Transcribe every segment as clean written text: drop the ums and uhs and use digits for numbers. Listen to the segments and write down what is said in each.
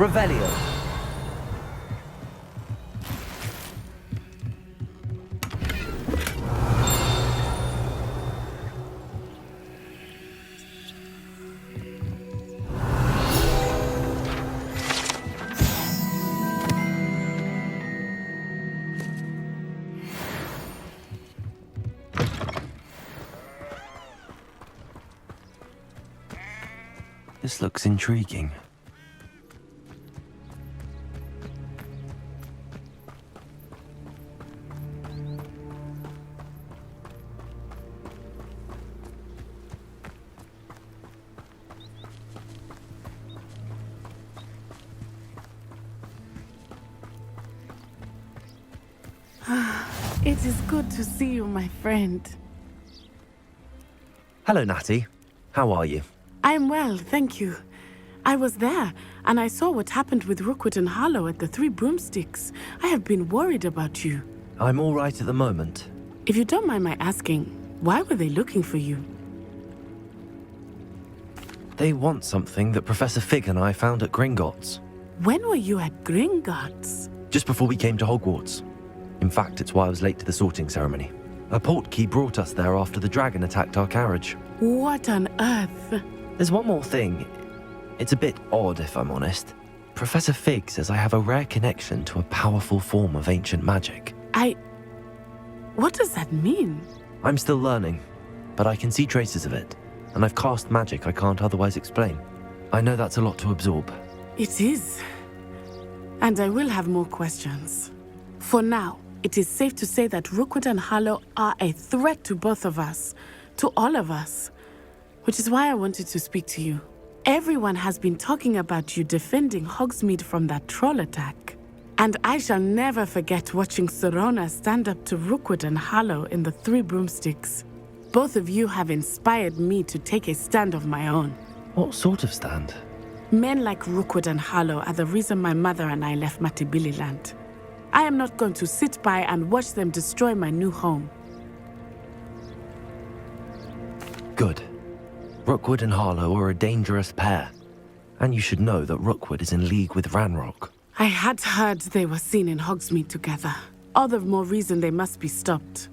Revelio. This looks intriguing. It is good to see you, my friend. Hello, Natty. How are you? I'm well, thank you. I was there, and I saw what happened with Rookwood and Harlow at the Three Broomsticks. I have been worried about you. I'm all right at the moment. If you don't mind my asking, why were they looking for you? They want something that Professor Fig and I found at Gringotts. When were you at Gringotts? Just before we came to Hogwarts. In fact, it's why I was late to the sorting ceremony. A portkey brought us there after the dragon attacked our carriage. What on earth? There's one more thing. It's a bit odd, if I'm honest. Professor Fig says I have a rare connection to a powerful form of ancient magic. What does that mean? I'm still learning, but I can see traces of it, and I've cast magic I can't otherwise explain. I know that's a lot to absorb. It is. And I will have more questions. For now, it is safe to say that Rookwood and Harlow are a threat to both of us, to all of us, which is why I wanted to speak to you. Everyone has been talking about you defending Hogsmeade from that troll attack. And I shall never forget watching Sorona stand up to Rookwood and Harlow in the Three Broomsticks. Both of you have inspired me to take a stand of my own. What sort of stand? Men like Rookwood and Harlow are the reason my mother and I left Matabeleland. I am not going to sit by and watch them destroy my new home. Good. Rookwood and Harlow are a dangerous pair. And you should know that Rookwood is in league with Ranrock. I had heard they were seen in Hogsmeade together. All the more reason they must be stopped.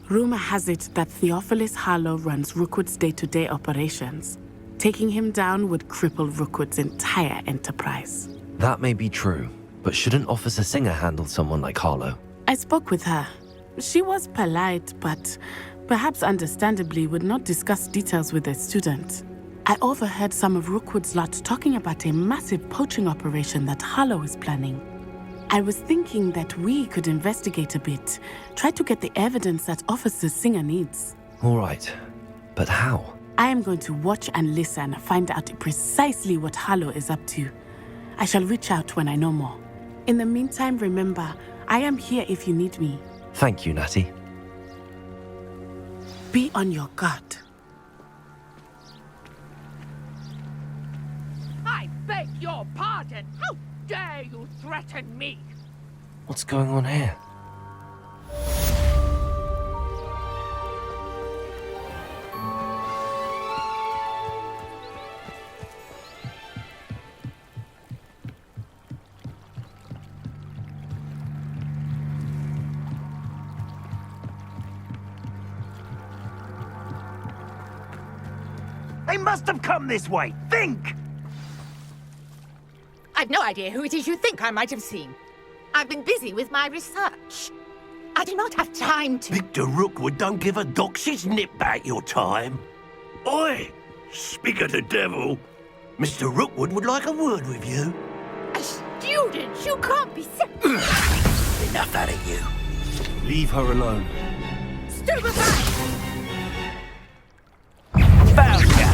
Rumor has it that Theophilus Harlow runs Rookwood's day-to-day operations. Taking him down would cripple Rookwood's entire enterprise. That may be true, but shouldn't Officer Singer handle someone like Harlow? I spoke with her. She was polite, but perhaps understandably would not discuss details with a student. I overheard some of Rookwood's lot talking about a massive poaching operation that Harlow is planning. I was thinking that we could investigate a bit, try to get the evidence that Officer Singer needs. All right, but how? I am going to watch and listen, find out precisely what Harlow is up to. I shall reach out when I know more. In the meantime, remember, I am here if you need me. Thank you, Natty. Be on your guard. I beg your pardon! How dare you threaten me? What's going on here? They must have come this way. Think! I've no idea who it is you think I might have seen. I've been busy with my research. I do not have time to... Victor Rookwood don't give a doxy's nip about your time. Oi! Speak of the devil. Mr. Rookwood would like a word with you. A student? You can't be so... Enough out of you. Leave her alone. Stupefy! Found ya!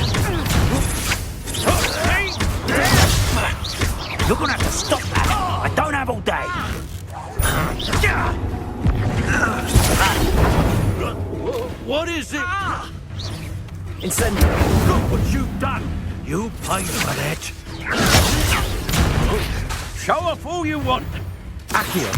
You're gonna have to stop that. I don't have all day. What is it? Incendiary. Look what you've done. You paid for that. Show off all you want. Accio.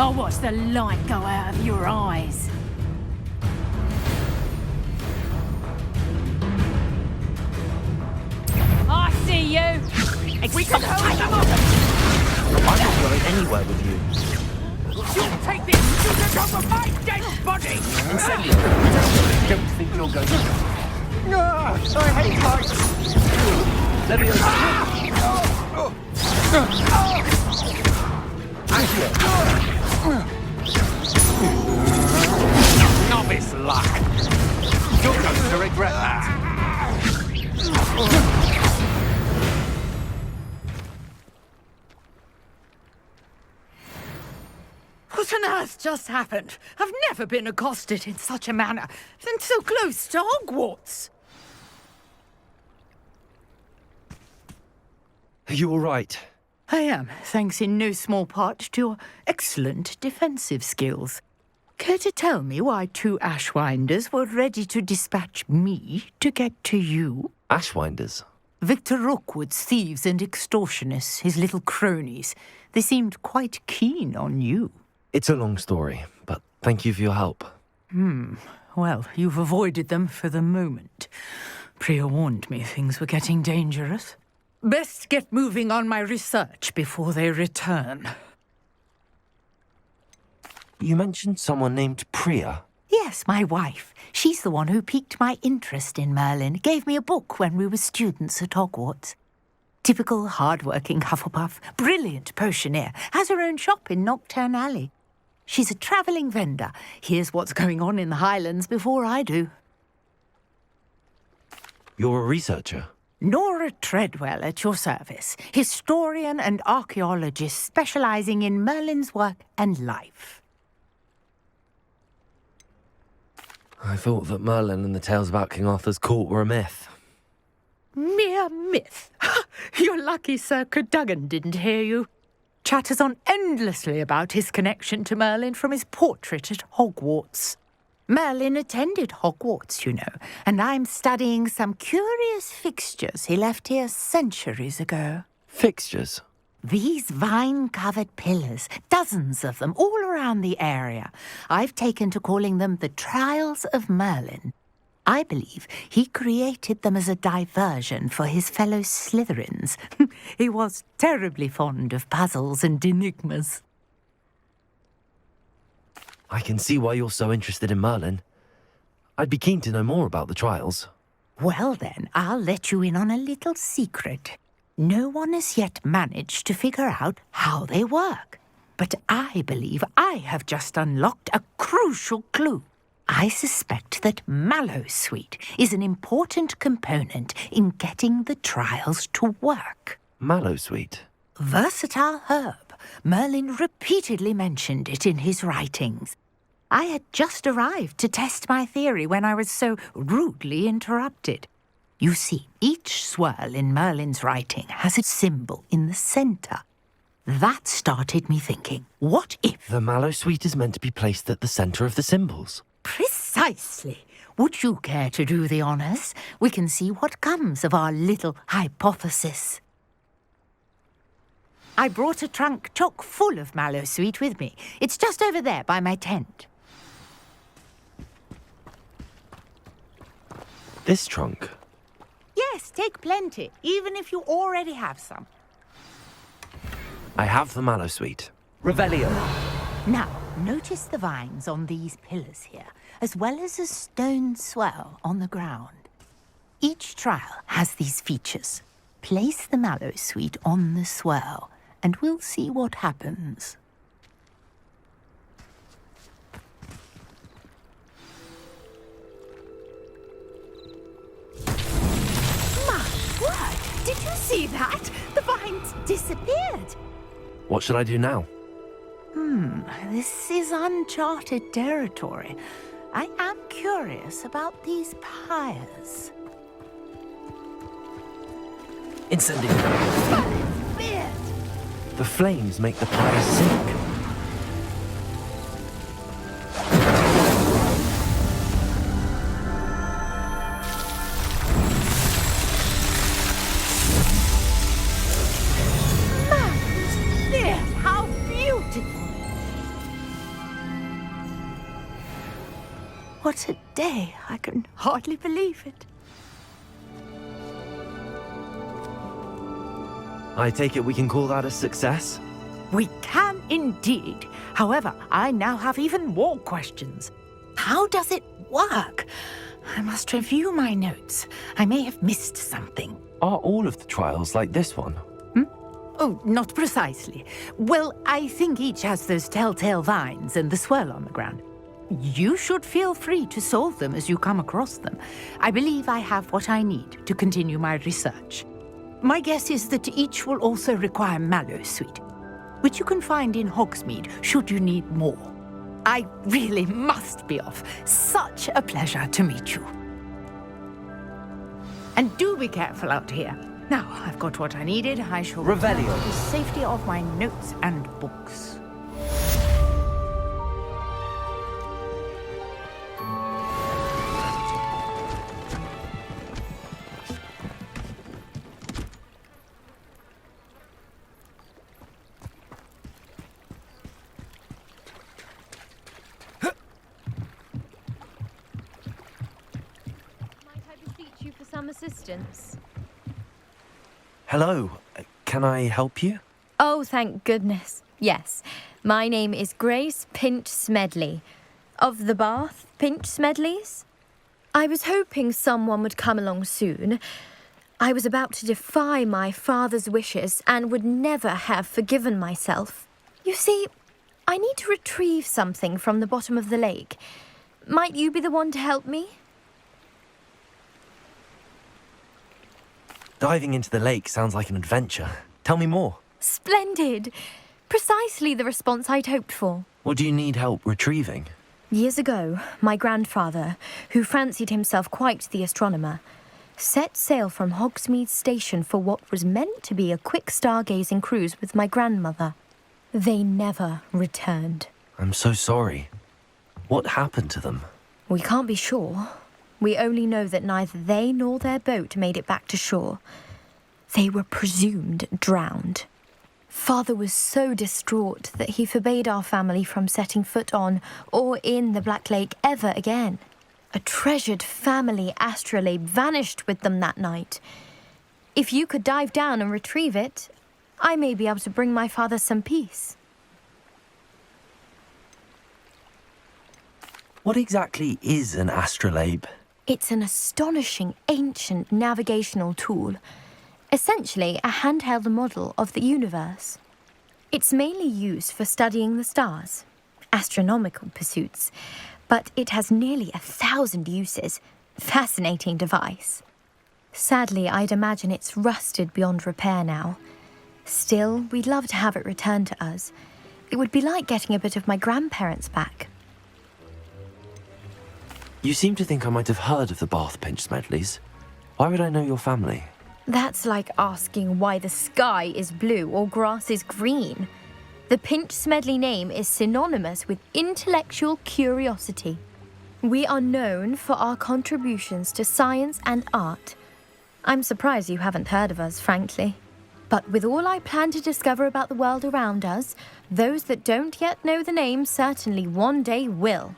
Oh, what's the light go out of your eyes. I see you. We can hold them up! I'm not going anywhere with you. You'll take this to the top of my dead body! Incendio, don't think you're going to... I hate heights. Leviosa. Novice luck. You're going to regret that. What on earth just happened? I've never been accosted in such a manner, and so close to Hogwarts. Are you all right? I am, thanks in no small part to your excellent defensive skills. Care to tell me why 2 Ashwinders were ready to dispatch me to get to you? Ashwinders? Victor Rookwood's thieves and extortionists, his little cronies. They seemed quite keen on you. It's a long story, but thank you for your help. Well, you've avoided them for the moment. Priya warned me things were getting dangerous. Best get moving on my research before they return. You mentioned someone named Priya. Yes, my wife. She's the one who piqued my interest in Merlin. Gave me a book when we were students at Hogwarts. Typical hard-working Hufflepuff, brilliant potioneer, has her own shop in Knockturn Alley. She's a travelling vendor. Hears what's going on in the Highlands before I do. You're a researcher? Nora Treadwell at your service, historian and archaeologist specialising in Merlin's work and life. I thought that Merlin and the tales about King Arthur's court were a myth. Mere myth. You're lucky Sir Cadogan didn't hear you. Chatters on endlessly about his connection to Merlin from his portrait at Hogwarts. Merlin attended Hogwarts, you know, and I'm studying some curious fixtures he left here centuries ago. Fixtures? These vine-covered pillars, dozens of them, all around the area. I've taken to calling them the Trials of Merlin. I believe he created them as a diversion for his fellow Slytherins. He was terribly fond of puzzles and enigmas. I can see why you're so interested in Merlin. I'd be keen to know more about the trials. Well then, I'll let you in on a little secret. No one has yet managed to figure out how they work. But I believe I have just unlocked a crucial clue. I suspect that Mallowsweet is an important component in getting the trials to work. Mallowsweet? Versatile herb. Merlin repeatedly mentioned it in his writings. I had just arrived to test my theory when I was so rudely interrupted. You see, each swirl in Merlin's writing has a symbol in the centre. That started me thinking, what if... The Mallowsweet is meant to be placed at the centre of the symbols. Precisely. Would you care to do the honours? We can see what comes of our little hypothesis. I brought a trunk chock full of Mallowsweet with me. It's just over there by my tent. This trunk? Yes, take plenty, even if you already have some. I have the Mallowsweet. Revelio. Now, notice the vines on these pillars here, as well as a stone swell on the ground. Each trial has these features. Place the Mallowsweet on the swell, and we'll see what happens. My word! Did you see that? The vines disappeared. What should I do now? This is uncharted territory. I am curious about these pyres. Incendio. Weird. The flames make the pyre sink. Weird. How beautiful. what a day. I can hardly believe it. I take it we can call that a success? We can indeed. However, I now have even more questions. How does it work? I must review my notes. I may have missed something. Are all of the trials like this one? Oh, not precisely. Well, I think each has those telltale vines and the swirl on the ground. You should feel free to solve them as you come across them. I believe I have what I need to continue my research. My guess is that each will also require mallow sweet, which you can find in Hogsmeade should you need more. I really must be off. Such a pleasure to meet you. And do be careful out here. Now, I've got what I needed. I shall return to the safety of my notes and books. Might I beseech you for some assistance? Hello, can I help you? Oh, thank goodness. Yes. My name is Grace Pinch Smedley. Of the Bath Pinch Smedleys? I was hoping someone would come along soon. I was about to defy my father's wishes and would never have forgiven myself. You see, I need to retrieve something from the bottom of the lake. Might you be the one to help me? Diving into the lake sounds like an adventure. Tell me more. Splendid! Precisely the response I'd hoped for. What do you need help retrieving? Years ago, my grandfather, who fancied himself quite the astronomer, set sail from Hogsmeade Station for what was meant to be a quick stargazing cruise with my grandmother. They never returned. I'm so sorry. What happened to them? We can't be sure. We only know that neither they nor their boat made it back to shore. They were presumed drowned. Father was so distraught that he forbade our family from setting foot on or in the Black Lake ever again. A treasured family astrolabe vanished with them that night. If you could dive down and retrieve it, I may be able to bring my father some peace. What exactly is an astrolabe? It's an astonishing ancient navigational tool, essentially a handheld model of the universe. It's mainly used for studying the stars, astronomical pursuits, but it has nearly 1,000 uses. Fascinating device. Sadly, I'd imagine it's rusted beyond repair now. Still, we'd love to have it returned to us. It would be like getting a bit of my grandparents back. You seem to think I might have heard of the Bath Pinch Smedleys. Why would I know your family? That's like asking why the sky is blue or grass is green. The Pinch Smedley name is synonymous with intellectual curiosity. We are known for our contributions to science and art. I'm surprised you haven't heard of us, frankly. But with all I plan to discover about the world around us, those that don't yet know the name certainly one day will.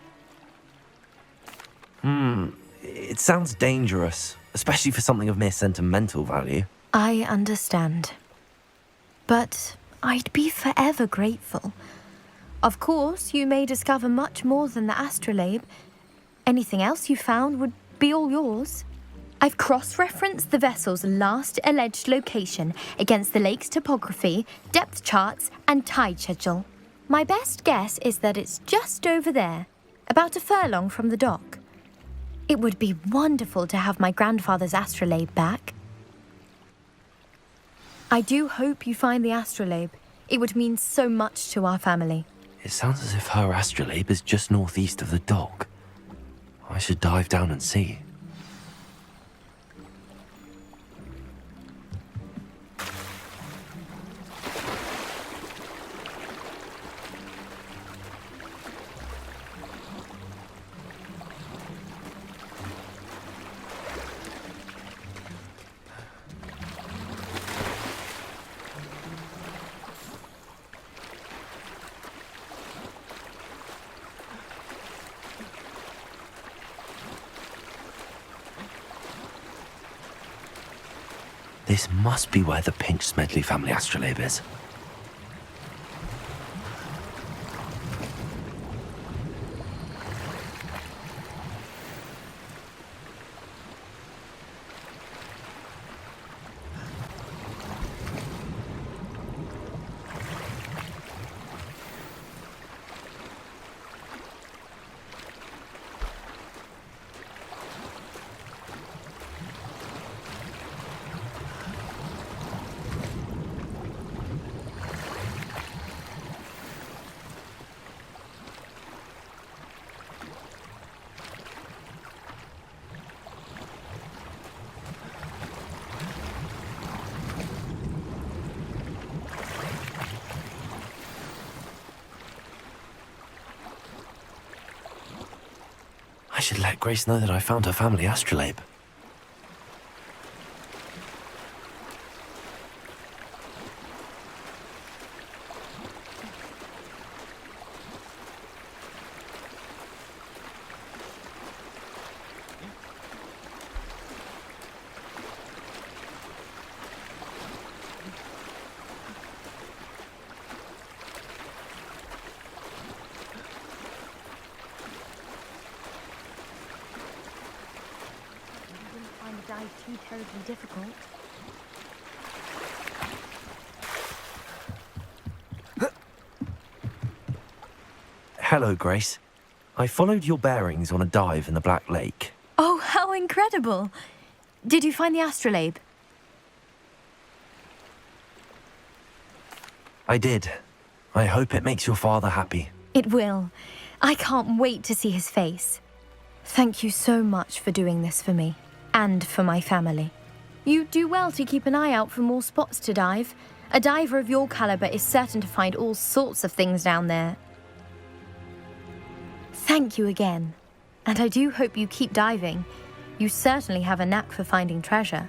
It sounds dangerous, especially for something of mere sentimental value. I understand. But I'd be forever grateful. Of course, you may discover much more than the astrolabe. Anything else you found would be all yours. I've cross-referenced the vessel's last alleged location against the lake's topography, depth charts, and tide schedule. My best guess is that it's just over there, about a furlong from the dock. It would be wonderful to have my grandfather's astrolabe back. I do hope you find the astrolabe. It would mean so much to our family. It sounds as if her astrolabe is just northeast of the dock. I should dive down and see. This must be where the Pinch Smedley family astrolabe is. I should let Grace know that I found her family astrolabe. Dive too terribly difficult. Hello, Grace. I followed your bearings on a dive in the Black Lake. Oh, how incredible! Did you find the astrolabe? I did. I hope it makes your father happy. It will. I can't wait to see his face. Thank you so much for doing this for me. And for my family. You do well to keep an eye out for more spots to dive. A diver of your caliber is certain to find all sorts of things down there. Thank you again. And I do hope you keep diving. You certainly have a knack for finding treasure.